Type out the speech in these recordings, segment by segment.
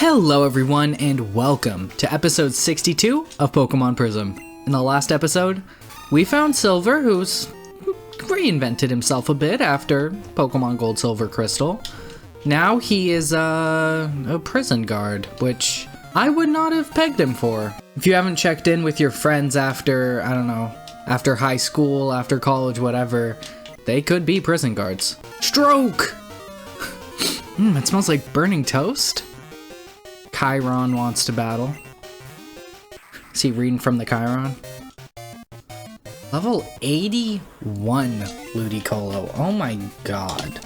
Hello everyone and welcome to episode 62 of Pokémon Prism. In the last episode, we found Silver, who's reinvented himself a bit after Pokemon Gold, Silver, Crystal. Now he is a prison guard, which I would not have pegged him for. If you haven't checked in with your friends after, I don't know, after high school, after college, whatever, they could be prison guards. Stroke! It smells like burning toast. Chiron wants to battle. Is he reading from the Chiron? Level 81 Ludicolo. Oh my god.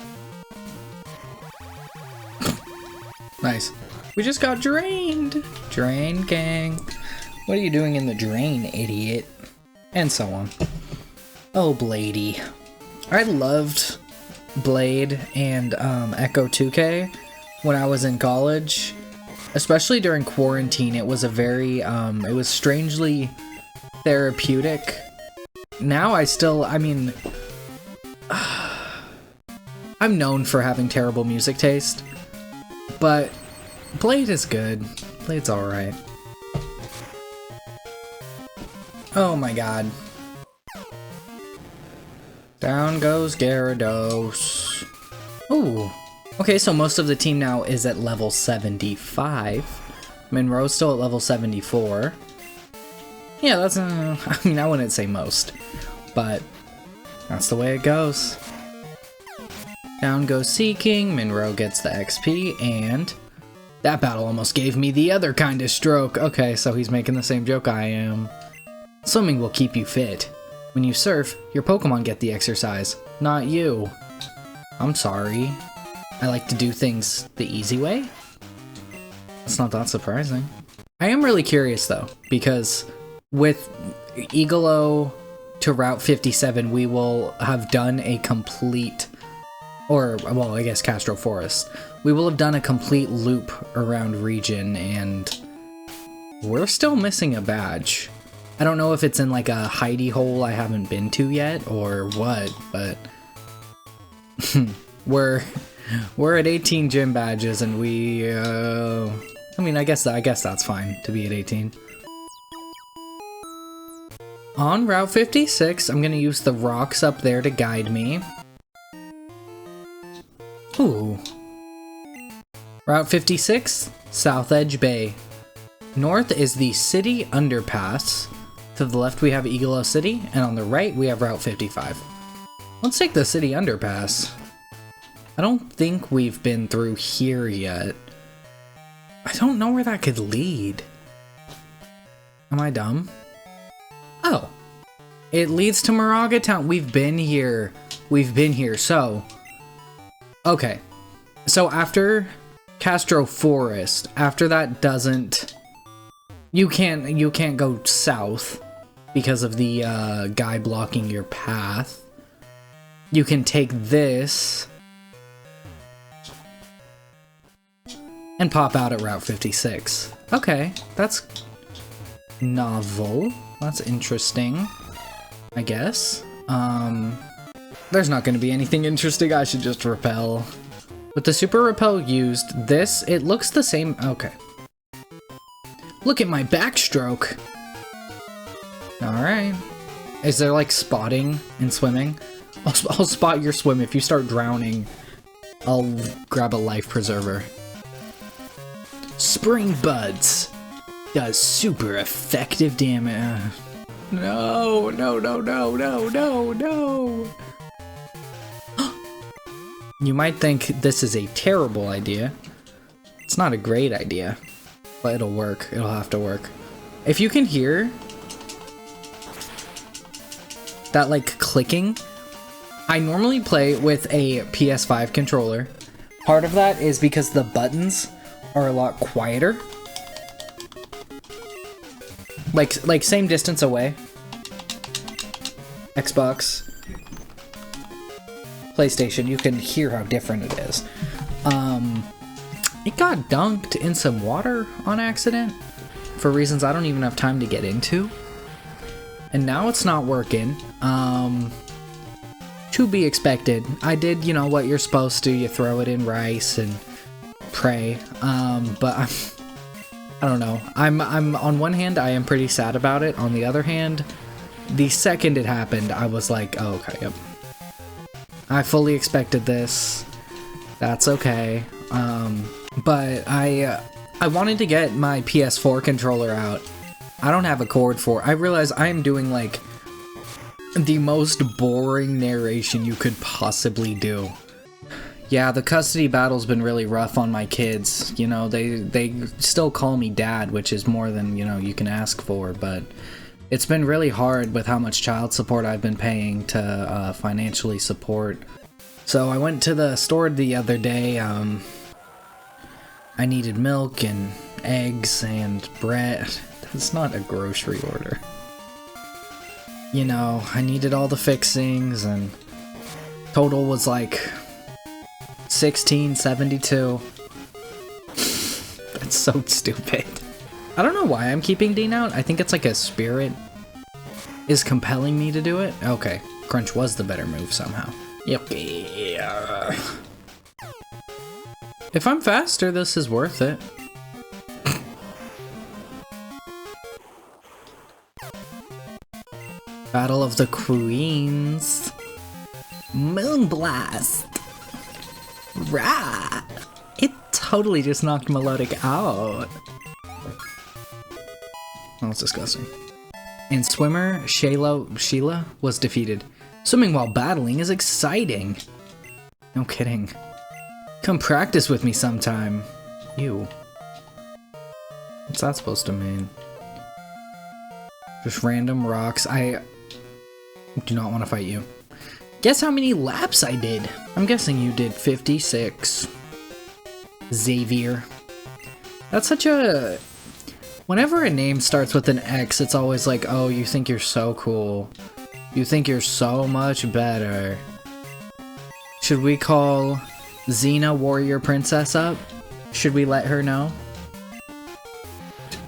Nice. We just got drained. Drain gang. What are you doing in the drain, idiot? And so on. Oh, Bladey. I loved Blade and Echo 2K when I was in college. Especially during quarantine, it was a very, it was strangely therapeutic. Now I'm known for having terrible music taste, but Blade is good. Blade's alright. Oh my god. Down goes Gyarados. Ooh. Okay, so most of the team now is at level 75. Monroe's still at level 74. Yeah, that's, I mean, I wouldn't say most, but that's the way it goes. Down goes Seeking, Monroe gets the XP, and that battle almost gave me the other kind of stroke. Okay, so he's making the same joke I am. Swimming will keep you fit. When you surf, your Pokemon get the exercise, not you. I'm sorry. I like to do things the easy way? It's not that surprising. I am really curious though, because with Igalo to Route 57, we will have done a complete, or, well, I guess Castro Forest. We will have done a complete loop around region, and we're still missing a badge. I don't know if it's in like a hidey hole I haven't been to yet, or what, but we're at 18 gym badges, and we, I mean, I guess that's fine to be at 18. On Route 56, I'm gonna use the rocks up there to guide me. Ooh. Route 56, South Edge Bay. North is the city underpass. To the left we have Igalo City, and on the right we have Route 55. Let's take the city underpass. I don't think we've been through here yet. I don't know where that could lead. Am I dumb? Oh. It leads to Moraga Town. We've been here. We've been here, so... Okay. So after Castro Forest, after that doesn't... You can't go south because of the guy blocking your path. You can take this and pop out at Route 56. Okay, that's novel. That's interesting, I guess. There's not going to be anything interesting. I should just repel. With the Super Repel used, this, it looks the same. Okay. Look at my backstroke. Alright. Is there like spotting in swimming? I'll spot your swim. If you start drowning, I'll grab a life preserver. Spring Buds does super effective damage. No. You might think this is a terrible idea. It's not a great idea, but it'll work. It'll have to work. If you can hear that like clicking, I normally play with a PS5 controller. Part of that is because the buttons are a lot quieter. Like same distance away. Xbox, PlayStation, you can hear how different it is. It got dunked in some water on accident for reasons I don't even have time to get into. And now it's not working. To be expected. I did, you know, what you're supposed to. You throw it in rice and pray. But I don't know. I'm on one hand, I am pretty sad about it. On the other hand, the second it happened, I was like, oh, okay, yep. I fully expected this. That's okay. But I wanted to get my PS4 controller out. I don't have a cord for it. I realize I am doing like the most boring narration you could possibly do. Yeah, the custody battle's been really rough on my kids. You know, they still call me dad, which is more than, you know, you can ask for, but it's been really hard with how much child support I've been paying to financially support. So I went to the store the other day. I needed milk and eggs and bread. That's not a grocery order. You know, I needed all the fixings, and total was like $16.72. That's so stupid. I don't know why I'm keeping Dean out. I think it's like a spirit is compelling me to do it. Okay, Crunch was the better move somehow. Yep. If I'm faster, this is worth it. Battle of the Queens. Moonblast. Rah! It totally just knocked Melodic out. That was disgusting. And swimmer Sheila was defeated. Swimming while battling is exciting. No kidding. Come practice with me sometime. Ew. What's that supposed to mean? Just random rocks. I do not want to fight you. Guess how many laps I did? I'm guessing you did 56. Xavier. That's such a... Whenever a name starts with an X, it's always like, oh, you think you're so cool. You think you're so much better. Should we call Xena Warrior Princess up? Should we let her know?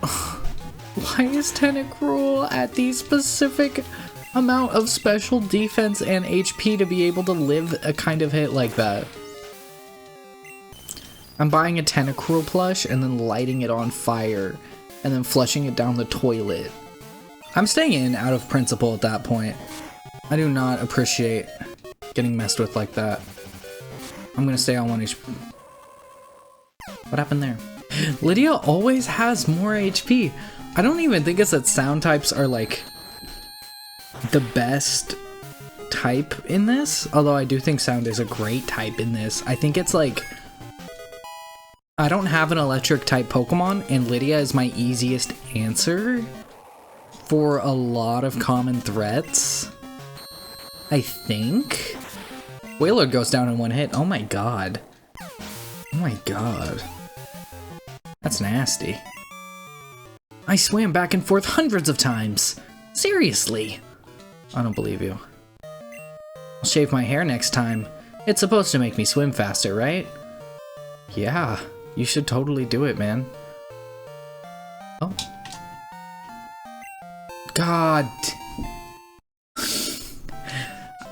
Why is Tentacruel at the specific amount of special defense and HP to be able to live a kind of hit like that? I'm buying a Tentacruel plush and then lighting it on fire and then flushing it down the toilet. I'm staying in out of principle at that point. I do not appreciate getting messed with like that. I'm gonna stay on 1 HP. What happened there? Lydia always has more HP. I don't even think it's that sound types are like the best type in this, although I do think sound is a great type in this. I think it's like, I don't have an electric type Pokemon, and Lydia is my easiest answer for a lot of common threats. I think. Whaler goes down in 1 hit. Oh my god. Oh my god. That's nasty. I swam back and forth hundreds of times. Seriously. I don't believe you. I'll shave my hair next time. It's supposed to make me swim faster, right? Yeah, you should totally do it, man. Oh. God.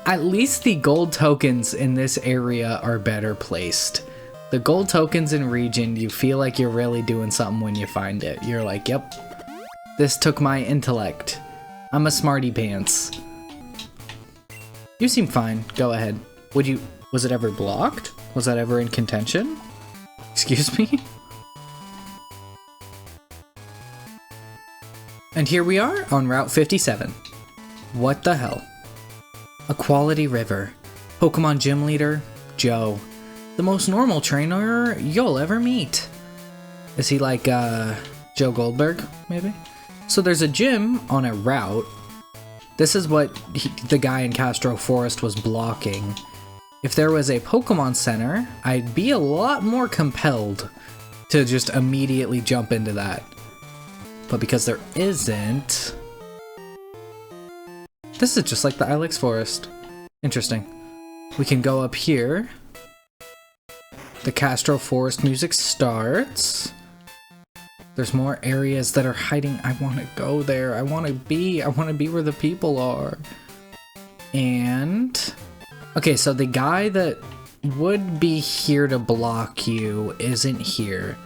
At least the gold tokens in this area are better placed. The gold tokens in region, you feel like you're really doing something when you find it. You're like, yep, this took my intellect. I'm a smarty pants. You seem fine. Go ahead. Was it ever blocked? Was that ever in contention? Excuse me? And here we are on Route 57. What the hell? A quality river. Pokemon Gym Leader, Joe. The most normal trainer you'll ever meet. Is he like, Joe Goldberg, maybe? So there's a gym on a route. This is what the guy in Castro Forest was blocking. If there was a Pokemon Center, I'd be a lot more compelled to just immediately jump into that. But because there isn't... This is just like the Ilex Forest. Interesting. We can go up here. The Castro Forest music starts. There's more areas that are hiding. I want to go there. I want to be where the people are. And... Okay, so the guy that would be here to block you isn't here.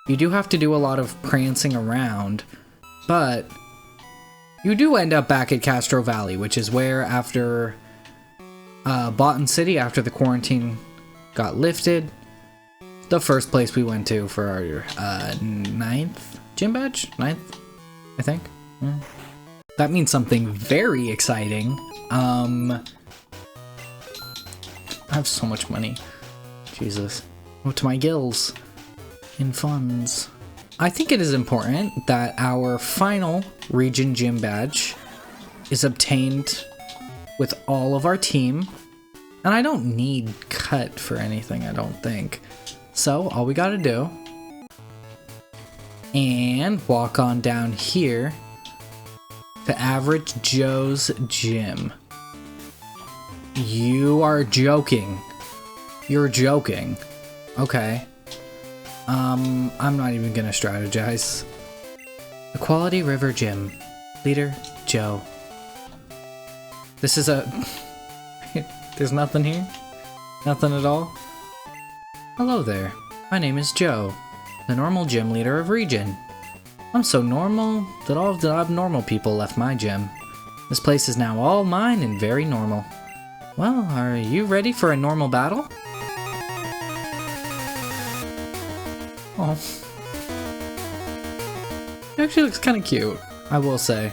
You do have to do a lot of prancing around, but you do end up back at Castro Valley, which is where after Botan City, after the quarantine got lifted, the first place we went to for our 9th gym badge? 9th, I think. Yeah. That means something very exciting. I have so much money. Jesus. Oh, to my gills. In funds. I think it is important that our final region gym badge is obtained with all of our team. And I don't need cut for anything, I don't think. So, all we gotta do, and walk on down here to Average Joe's Gym. You are joking. You're joking. Okay. I'm not even gonna strategize. Equality River Gym. Leader, Joe. This is a... There's nothing here? Nothing at all? Hello there. My name is Joe, the normal gym leader of Region. I'm so normal that all of the abnormal people left my gym. This place is now all mine and very normal. Well, are you ready for a normal battle? Oh. It actually looks kind of cute, I will say.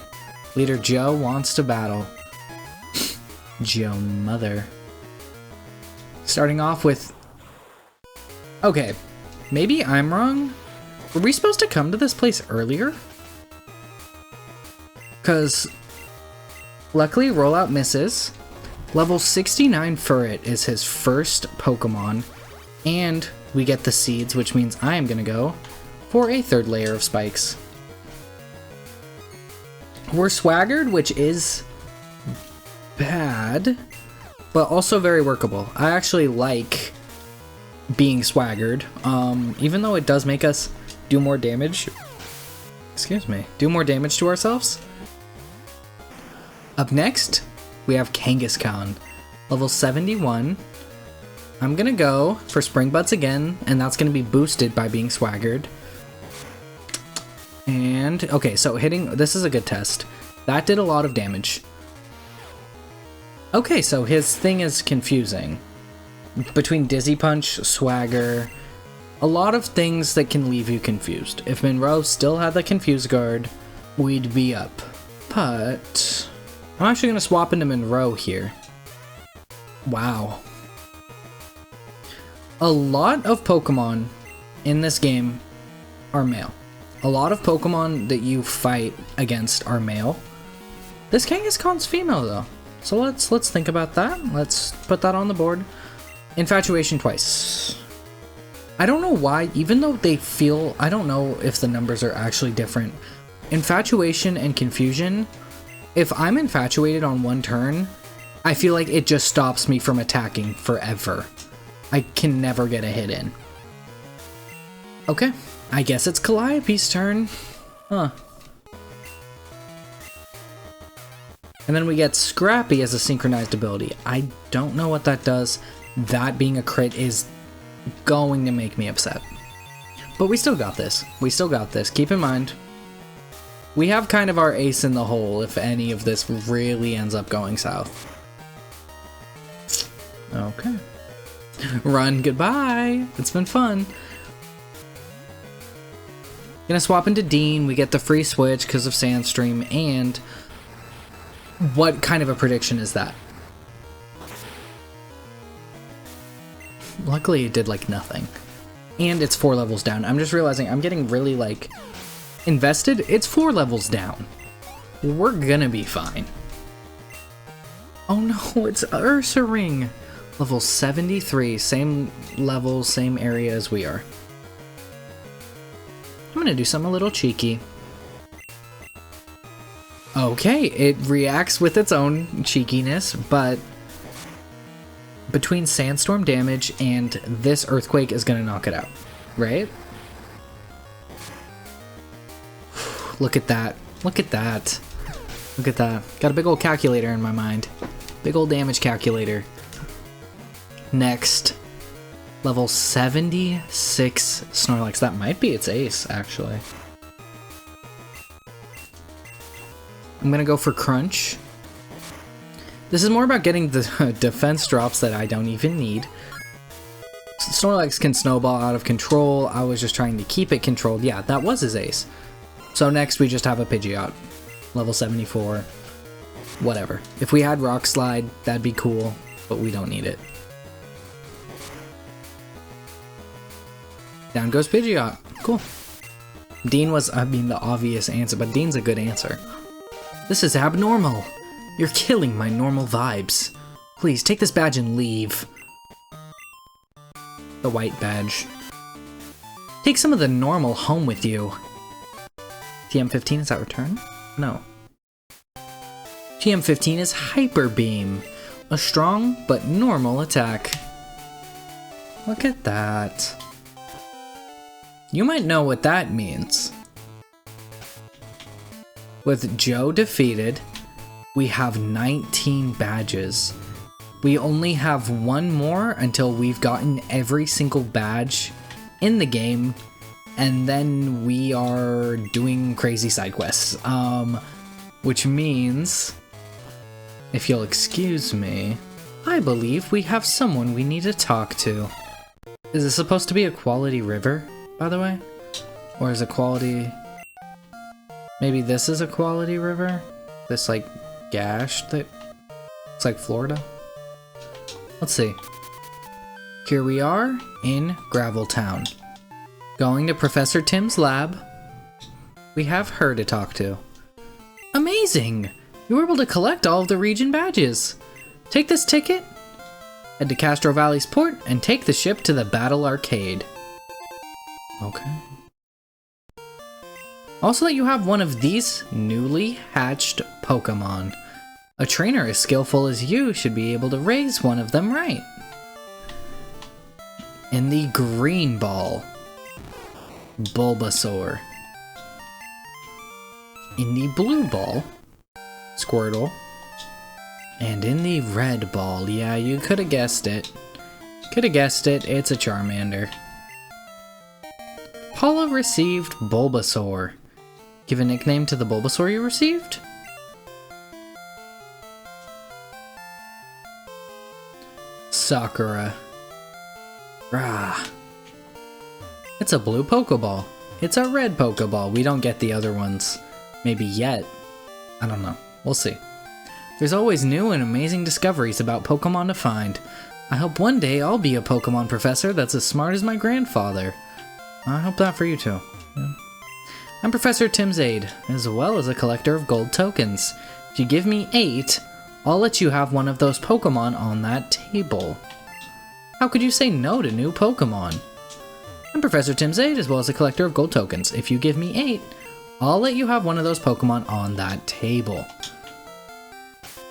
Leader Joe wants to battle. Joe mother. Starting off with... Okay, maybe I'm wrong. Were we supposed to come to this place earlier? Because luckily rollout misses. Level 69 Furret is his first Pokemon, and we get the seeds, which means I am going to go for a 3rd layer of spikes. We're swaggered, which is bad, but also very workable. I actually like being swaggered, even though it does make us do more damage. Excuse me, do more damage to ourselves. Up next, we have Kangaskhan, level 71. I'm gonna go for Spring Butts again, and that's gonna be boosted by being swaggered. And, okay, so hitting, this is a good test. That did a lot of damage. Okay, so his thing is confusing. Between Dizzy Punch, Swagger, a lot of things that can leave you confused. If Monroe still had the Confuse Guard, we'd be up. But I'm actually going to swap into Monroe here. Wow. A lot of Pokemon in this game are male. A lot of Pokemon that you fight against are male. This Kangaskhan's female though. So let's think about that. Let's put that on the board. Infatuation twice. I don't know why, even though they feel, I don't know if the numbers are actually different. Infatuation and Confusion, if I'm infatuated on one turn, I feel like it just stops me from attacking forever. I can never get a hit in. Okay, I guess it's Calliope's turn. Huh. And then we get Scrappy as a synchronized ability. I don't know what that does. That being a crit is going to make me upset. But we still got this. We still got this. Keep in mind, we have kind of our ace in the hole if any of this really ends up going south. Okay. Run, goodbye. It's been fun. Gonna swap into Dean. We get the free switch because of Sandstream. And what kind of a prediction is that? Luckily it did like nothing. And it's 4 levels down. I'm just realizing I'm getting really like invested. It's 4 levels down. We're gonna be fine. Oh no, it's Ursaring. Level 73, same level, same area as we are. I'm gonna do something a little cheeky. Okay, it reacts with its own cheekiness, but between Sandstorm damage and this Earthquake is gonna knock it out, right? Look at that. Look at that. Look at that. Got a big old calculator in my mind. Big old damage calculator. Next, Level 76 Snorlax. That might be its ace, actually. I'm gonna go for Crunch. This is more about getting the defense drops that I don't even need. Snorlax can snowball out of control. I was just trying to keep it controlled. Yeah, that was his ace. So next we just have a Pidgeot. Level 74. Whatever. If we had Rock Slide, that'd be cool, but we don't need it. Down goes Pidgeot. Cool. Dean was, I mean, the obvious answer, but Dean's a good answer. This is abnormal. You're killing my normal vibes. Please, take this badge and leave. The white badge. Take some of the normal home with you. TM15, is that return? No. TM15 is Hyper Beam. A strong but normal attack. Look at that. You might know what that means. With Joe defeated, we have 19 badges. We only have one more until we've gotten every single badge in the game, and then we are doing crazy side quests. Which means, if you'll excuse me, I believe we have someone we need to talk to. Is this supposed to be a quality river, by the way? Or is it quality... Maybe this is a quality river? This, like, gash that... It's like Florida? Let's see. Here we are in Gravel Town. Going to Professor Tim's lab. We have her to talk to. Amazing! You were able to collect all of the region badges. Take this ticket, head to Castro Valley's port, and take the ship to the Battle Arcade. Okay. Also that you have one of these newly hatched Pokemon. A trainer as skillful as you should be able to raise one of them right. In the green ball, Bulbasaur. In the blue ball, Squirtle. And in the red ball, yeah, you could have guessed it. Could have guessed it, it's a Charmander. Paula received Bulbasaur. Give a nickname to the Bulbasaur you received? Sakura. Rah. It's a blue Pokeball. It's a red Pokeball. We don't get the other ones. Maybe yet. I don't know. We'll see. There's always new and amazing discoveries about Pokemon to find. I hope one day I'll be a Pokemon professor that's as smart as my grandfather. I hope that for you too. Yeah. I'm Professor Tim's aide, as well as a collector of gold tokens. If you give me 8, I'll let you have one of those Pokemon on that table. How could you say no to new Pokemon? I'm Professor Tim's aide, as well as a collector of gold tokens. If you give me 8, I'll let you have one of those Pokemon on that table.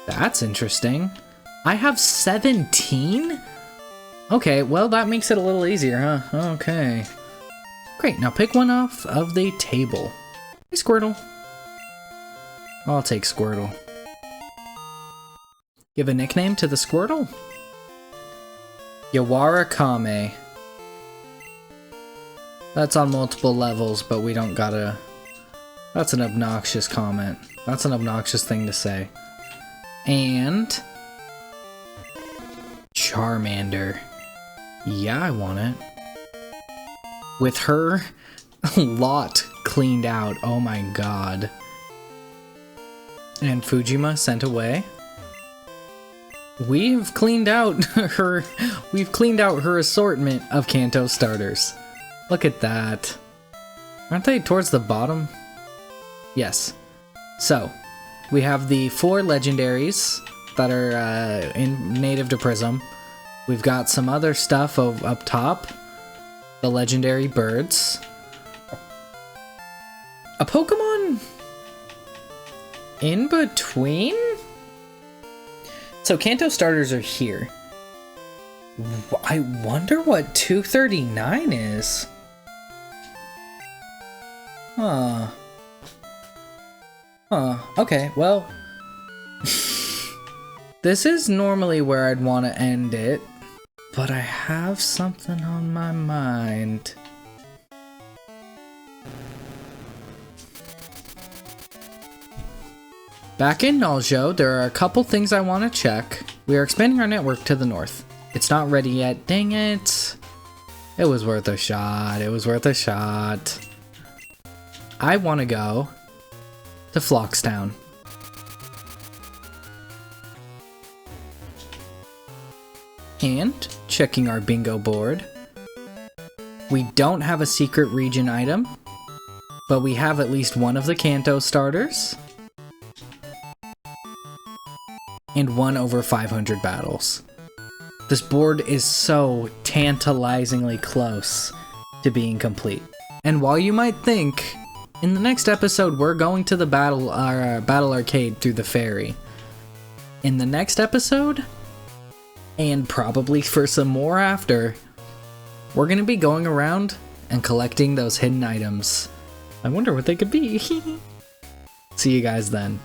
That's interesting. I have 17? Okay, well that makes it a little easier, huh? Okay. Great, now pick one off of the table. Hey, Squirtle. I'll take Squirtle. Give a nickname to the Squirtle? Yawara Kame. That's on multiple levels, but we don't gotta... That's an obnoxious comment. That's an obnoxious thing to say. And... Charmander. Yeah, I want it. With her lot cleaned out, oh my god. And Fujima sent away. We've cleaned out her assortment of Kanto starters. Look at that. Aren't they towards the bottom? Yes. So, we have the 4 legendaries that are native to Prism. We've got some other stuff up top. The legendary birds. A Pokemon in between? So Kanto starters are here. I wonder what 239 is. Huh. Okay, well. This is normally where I'd want to end it. But I have something on my mind. Back in Naljo, there are a couple things I want to check. We are expanding our network to the north. It's not ready yet. Dang it. It was worth a shot. It was worth a shot. I want to go to Flockstown. And checking our bingo board. We don't have a secret region item, but we have at least one of the Kanto starters. And one over 500 battles. This board is so tantalizingly close to being complete. And while you might think, in the next episode we're going to the battle arcade through the ferry. In the next episode, and probably for some more after, we're gonna be going around and collecting those hidden items. I wonder what they could be. See you guys then.